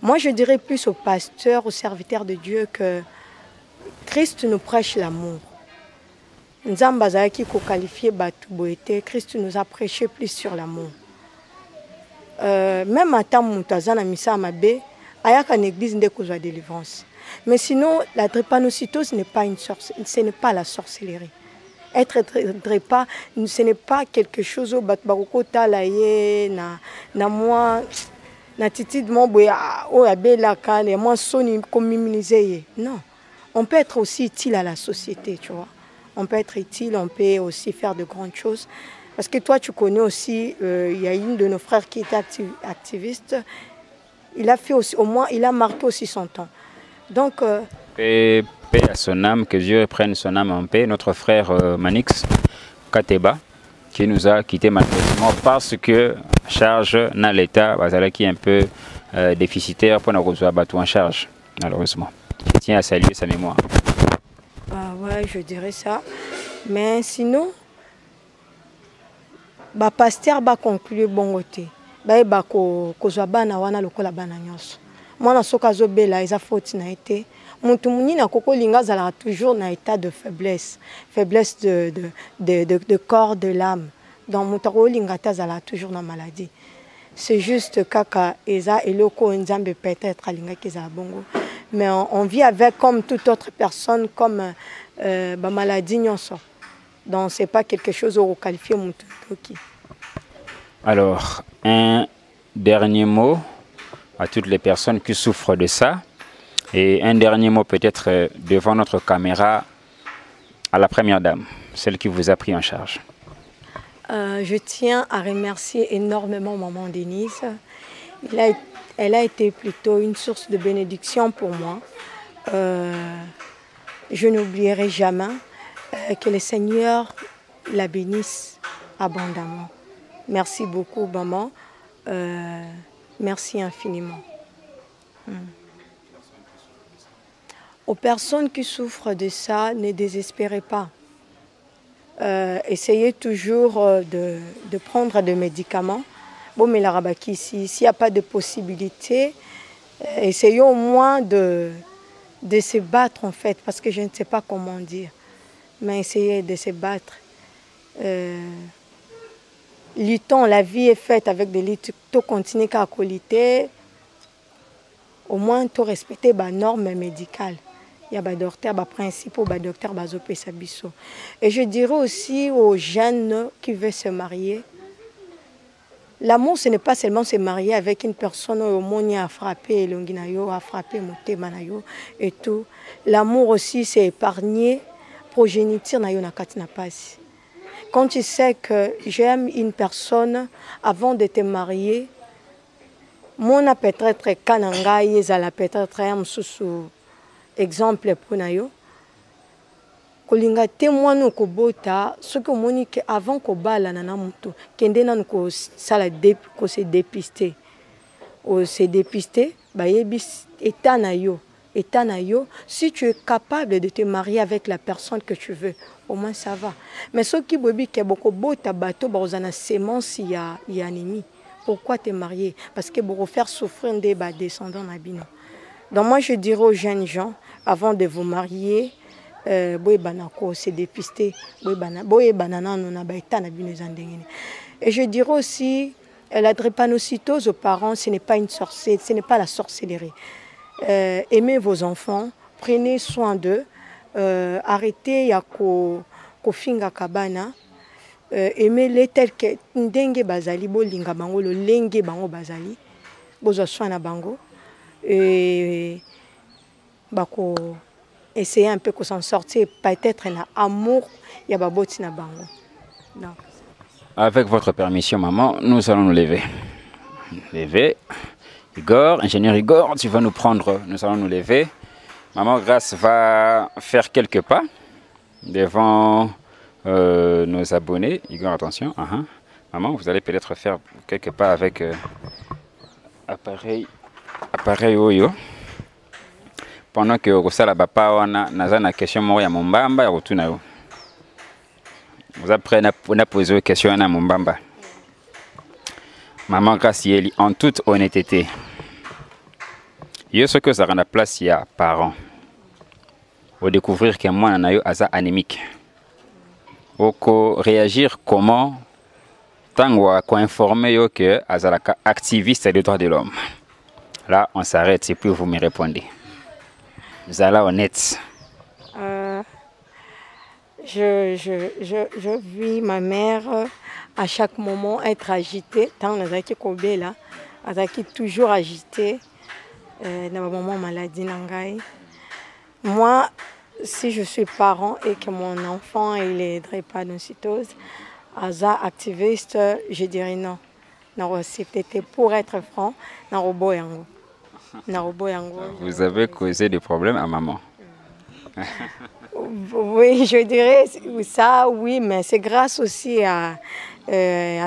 A: Moi je dirais plus aux pasteurs, aux serviteurs de Dieu que Christ nous prêche l'amour. Nzamba zaki ko qualifier batu boete, Christ nous a prêché plus sur l'amour. Même à temps mutu azana misa mabe, ayaka en église ndeko za délivrance. Mais sinon la drépanocytose ce n'est pas la sorcellerie. Être drépa, ce n'est pas quelque chose où batbaroko talaye na moi na titi de mon boya o abela kan et moi soni comme immunisé. Non, on peut être aussi utile à la société, tu vois. On peut être utile, on peut aussi faire de grandes choses. Parce que toi, tu connais aussi, il y a une de nos frères qui était activiste. Il a fait aussi, au moins, il a marqué aussi son temps. Donc,
B: paix à son âme, que Dieu prenne son âme en paix. Notre frère Manix Kateba, qui nous a quitté malheureusement parce que charge dans l'État, qui est un peu déficitaire pour nous battre en charge, malheureusement. Je tiens à saluer sa mémoire.
A: Ah ouais, je dirais ça. Mais sinon, ba pasteur ba conclure bon côté. Ba ba ko bana wana lokola bana nyonso. Mwana soka zo bela eza faute na été. Mutu munina koko linga zala toujours na état de faiblesse, faiblesse de corps, de l'âme. Donc mutako linga ta zala toujours na maladie. C'est juste kaka eza eloko nzambe peut-être alinga kiza bongo. Mais on vit avec comme toute autre personne, comme ba maladie nyonso. Donc c'est pas quelque chose au qualifié mutu.
B: Alors, un dernier mot à toutes les personnes qui souffrent de ça. Et un dernier mot peut-être devant notre caméra à la première dame, celle qui vous a pris en charge.
A: Je tiens à remercier énormément maman Denise. Elle a été plutôt une source de bénédiction pour moi. Je n'oublierai jamais que le Seigneur la bénisse abondamment. Merci beaucoup maman. Merci infiniment. Aux personnes qui souffrent de ça, ne désespérez pas. Essayez toujours de prendre des médicaments. Bon, mais la rabaki, s'il n'y a pas de possibilité, essayez au moins de se battre en fait, parce que je ne sais pas comment dire. Mais essayez de se battre. Luttons, la vie est faite avec des luttes. Tu continues à coliter. Au moins, tu respectes les normes médicales. Il y a des docteurs, des principaux, des docteurs, des opérations. Et je dirais aussi aux jeunes qui veulent se marier, l'amour, ce n'est pas seulement se marier avec une personne au monde a frappé l'onginayo, a frappé motemanayo et tout. L'amour aussi, c'est épargner progéniture na yo na katina pasi. Quand tu sais que j'aime une personne avant de te marier, mon peut-être kanangai ezala peut-être un sous exemple pour nayo. Kolinga témoin ko bota ce que monique avant ko bala na mutu kende na ko sala ko se dépister. O se dépister ba yebi état na yo. Si tu es capable de te marier avec la personne que tu veux, au moins ça va. Mais ceux qui bobi ke boko bota bato ba ozana semence ya ennemi. Pourquoi te marier? Parce que pour faire souffrir des descendants nabino. Donc moi je dirais aux jeunes gens, avant de vous marier, se dépister, et je dirais aussi, la drépanocytose aux parents, ce n'est pas une sorcellerie, ce n'est pas la sorcellerie. Aimez vos enfants, prenez soin d'eux, arrêtez ya kofinga kabana. Aimez-les tels que ndenge bazali bolinga bango lo lenge bango bazali bozo soina bango et bako essayer un peu de s'en sortir peut-être un amour ya baboti na bango. Non.
B: Avec votre permission maman, nous allons nous lever. Igor, ingénieur Igor, tu vas nous prendre, nous allons nous lever. Maman Grâce va faire quelques pas devant nos abonnés. Igor, attention. Maman, vous allez peut-être faire quelques pas avec appareil Oyo. Pendant que vous avez une question à Mombamba, vous apprenez à poser une question à Mombamba. Maman Gracieli, en toute honnêteté, il y a ce que ça rend la place, il y a parents. Vous découvrir que moi, je suis anémique. Réagir comment tant qu'on informer que azalaka activiste des droits de l'homme. Là, on s'arrête et puis vous me répondez. Vous allez honnête.
A: Je vis ma mère à chaque moment être agitée. Tant que Kobe là, toujours agitée. Dans ma maman maladie nangai. Moi, si je suis parent et que mon enfant il est drépanocytose, Aza activiste, je dirais non. Non, c'était pour être franc, non,
B: Vous avez causé des problèmes à maman.
A: Oui, je dirais ça, oui, mais c'est grâce aussi à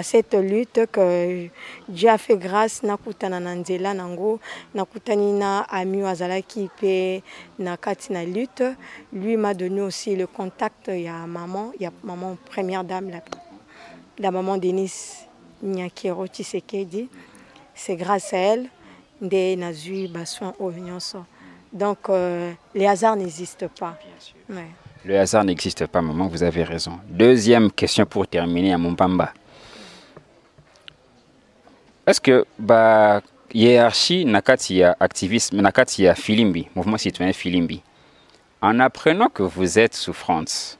A: cette lutte que Dieu a fait grâce nakutana nanzela nango nakutani na ami wazalaki pe nakati na lutte. Lui m'a donné aussi le contact. Il y a maman première dame, la maman Denise Nyakero Tshisekedi. C'est grâce à elle que Nazui Bassoin au Nyonso. Donc les hasards n'existent pas. Ouais.
B: Le hasard n'existe pas, maman, vous avez raison. Deuxième question pour terminer à Mompamba. Est-ce que hiérarchie nakati ya activisme, nakati ya Filimbi, mouvement citoyen Filimbi, en apprenant que vous êtes souffrante,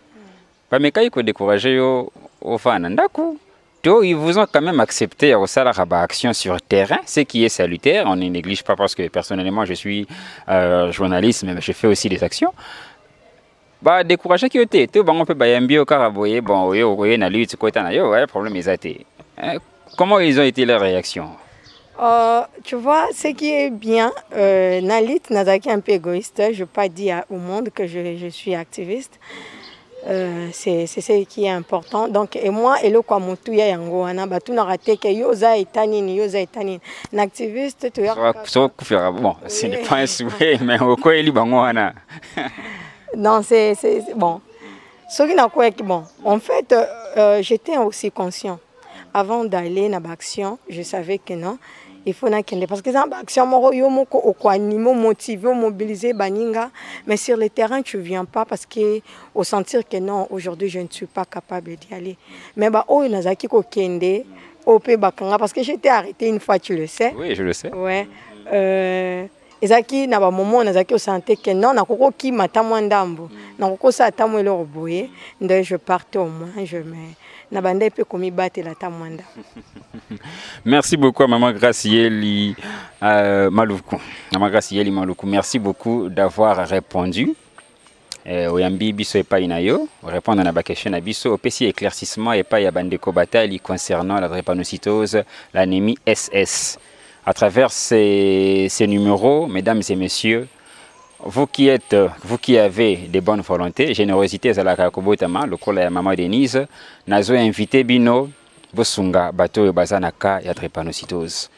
B: mais quand découragé au Fanandaku, ils vous ont quand même accepté à la action sur terrain, ce qui est salutaire. On ne néglige pas parce que personnellement je suis journaliste, mais je fais aussi des actions. Découragé qui était, on peut bien caraboyer, bon, oui, na lutte, quoi, problème ils étaient. Comment ils ont été leurs réactions?
A: Tu vois, ce qui est bien, Nalit Nazaki un peu égoïste, je ne veux pas dire au monde que je suis activiste. C'est ce qui est important. Donc, et moi, et le quoi motuya yango ana batu na raté que yoza etanini activiste tu
B: bon, ce n'est pas un souhait, mais au quoi il bango ana.
A: Non, c'est bon. Ce qui n'a quoi bon. En fait, j'étais aussi conscient. Avant d'aller dans l'action, je savais que non, il faut n'aller parce que dans l'action, on est motivé, mobilisé, baninga, mais sur le terrain, tu ne viens pas parce que au sentir que non, aujourd'hui, je ne suis pas capable d'y aller. Mais on a qui kende, parce que j'étais arrêtée une fois, tu le sais.
B: Oui, je le sais.
A: Ouais. Ezaki na ba moment nazaki au santé que non nakoko ki matamwa ndambo nakoko sa tamwe lo boye nde je partais au moins je me na bande pe komi batela tamwanda.
B: Merci beaucoup à maman Gracieli Maluku. Maman Gracieli Maluku, merci beaucoup d'avoir répondu. Oyambi biso epa inayo répondre à la question na biso au petit éclaircissement et pas ya bandeko batali concernant la drépanocytose, l'anémie SS. À travers ces numéros, mesdames et messieurs, vous qui avez des bonnes volontés, générosité à la Kakobotama, le collègue Maman Denise, nazo invité bino, bosunga bato bazanaka ya drépanocytose.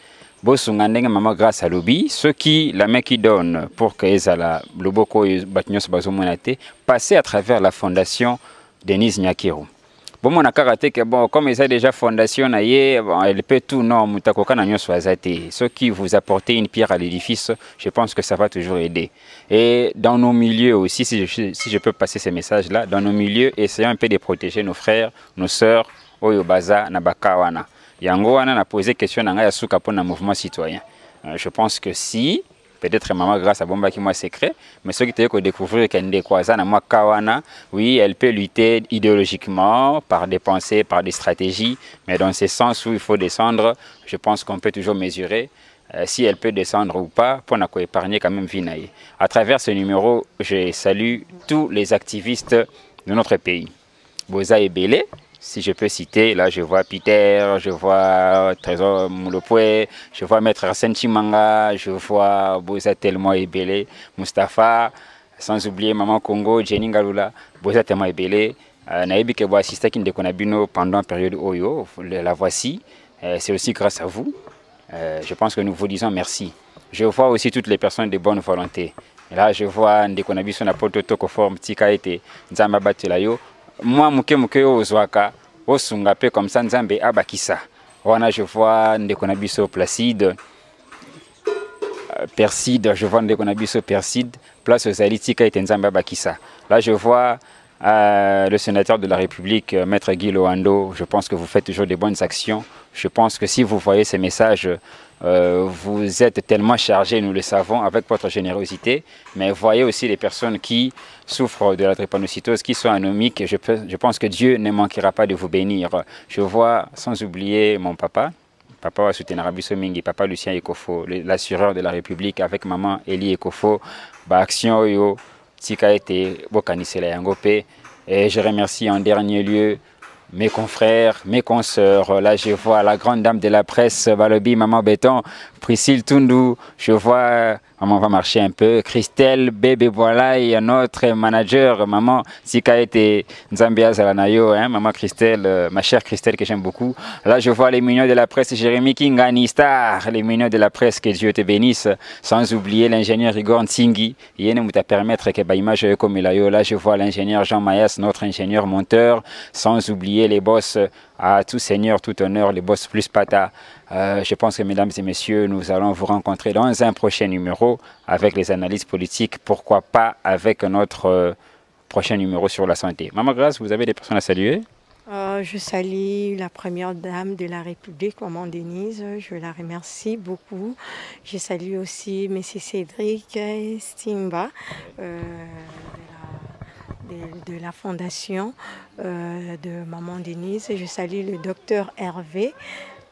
B: Bosunga ndenge maman grâce à l'obi, ceux qui la main qui donne pour que ezala loboko batnyos bazomonate, passer à travers la fondation Denise Nyakero. Bon, mon karaté que bon, comme ils ont déjà fondation, elle peut tout non, ceux qui vous apportez une pierre à l'édifice, je pense que ça va toujours aider. Et dans nos milieux aussi, si je peux passer ces messages-là, dans nos milieux, essayons un peu de protéger nos frères, nos sœurs, Oyobaza, Nabakawana. Yango wana na posé question na ngaya suka pour un mouvement citoyen. Je pense que si peut-être maman grâce à Bomba qui moi secret, mais ceux qui ont découvrir qu'elle croisana moi kawana, oui, elle peut lutter idéologiquement par des pensées, par des stratégies, mais dans ce sens où il faut descendre, je pense qu'on peut toujours mesurer si elle peut descendre ou pas pour n'a épargner quand même Vinaï. À travers ce numéro, je salue tous les activistes de notre pays. Boza et Belé. Si je peux citer, là je vois Peter, je vois Trésor Moulopoué, je vois Maître Arsène Chimanga, je vois Boza Telmo Ebele, Mustapha, sans oublier Maman Congo, Jenny Galula, Boza Telmo Ebele, Naïbi Kebo assisté qui Ndekonabino pendant la période Oyo, la voici, c'est aussi grâce à vous. Je pense que nous vous disons merci. Je vois aussi toutes les personnes de bonne volonté. Là je vois Ndekonabiso Napoto Tokoform, Tika Ete, Nzamba Batelayo. Moi, muke ozwaka, osunga pe comme ça, nzambe abakisa. Wana je vois Ndekonabiso Placide, Perside, je vois Ndekonabiso Perside, place aux Alitika et nzambe abakisa. Là je vois le sénateur de la République, Maître Guy Loando. Je pense que vous faites toujours des bonnes actions. Je pense que si vous voyez ces messages, vous êtes tellement chargés, nous le savons, avec votre générosité, mais voyez aussi les personnes qui souffrent de la drépanocytose, qui sont anomiques. Je pense que Dieu ne manquera pas de vous bénir. Je vois, sans oublier mon papa, Papa wa soutenir Abisso Mingi, Papa Lucien Ekofo, l'assureur de la République, avec maman Elie Ekofo, action yo, tika ete bokanisela yango pe. Et je remercie en dernier lieu mes confrères, mes consoeurs. Là, je vois la grande dame de la presse, Balobi, Maman Béton, Priscille Tundu. Je vois, maman va marcher un peu, Christelle, Bébé voilà, et notre manager, Maman Sikaete Nzambia Zalanayo, hein, Maman Christelle, ma chère Christelle que j'aime beaucoup. Là, je vois les mignons de la presse, Jérémy Kingani Star, les mignons de la presse, que Dieu te bénisse. Sans oublier l'ingénieur Igor Nsingi, il nous permettre que l'image comme il a eu. Là, je vois l'ingénieur Jean Maïas, notre ingénieur monteur, sans oublier les boss à tout seigneur, tout honneur, les boss plus pata. Je pense que mesdames et messieurs, nous allons vous rencontrer dans un prochain numéro avec les analyses politiques, pourquoi pas avec notre prochain numéro sur la santé. Maman Grâce, vous avez des personnes à saluer?
A: Je salue la première dame de la République, Maman Denise, je la remercie beaucoup. Je salue aussi M. Cédric Stimba de la fondation de Maman Denise. Je salue le docteur Hervé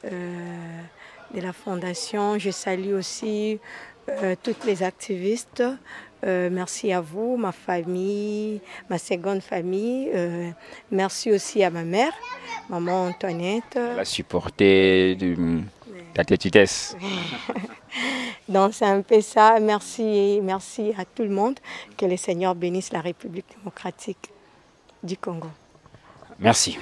A: de la fondation. Je salue aussi toutes les activistes. Merci à vous, ma famille, ma seconde famille. Merci aussi à ma mère, Maman Antoinette.
B: La supporter de la tétutesse.
A: Donc c'est un peu ça. Merci, merci à tout le monde. Que le Seigneur bénisse la République démocratique du Congo.
B: Merci.